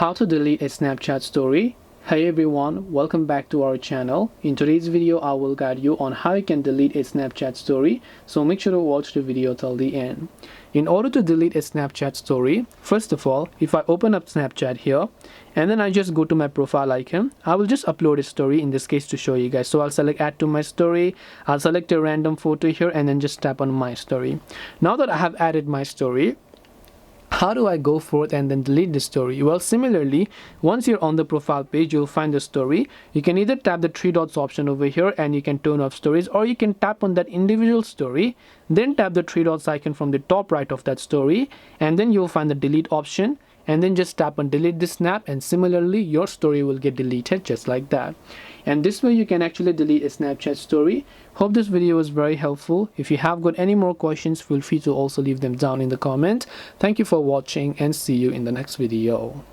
How to delete a Snapchat story. Hey everyone, welcome back to our channel. In today's video I will guide you on how you can delete a Snapchat story, so make sure to watch the video till the end. In order to delete a Snapchat story, first of all, if I open up Snapchat here and then I just go to my profile icon, I will just upload a story, in this case to show you guys. So I'll select add to my story, I'll select a random photo here and then just tap on my story. Now that I have added my story, how do I go forth and then delete the story? Well, similarly, once you're on the profile page, you'll find the story. You can either tap the three dots option over here and you can turn off stories, or you can tap on that individual story, then tap the three dots icon from the top right of that story, and then you'll find the delete option, and then just tap on delete this snap, and similarly your story will get deleted just like that. And this way you can actually delete a Snapchat story. Hope this video was very helpful. If you have got any more questions, feel free to also leave them down in the comments. Thank you for watching and see you in the next video.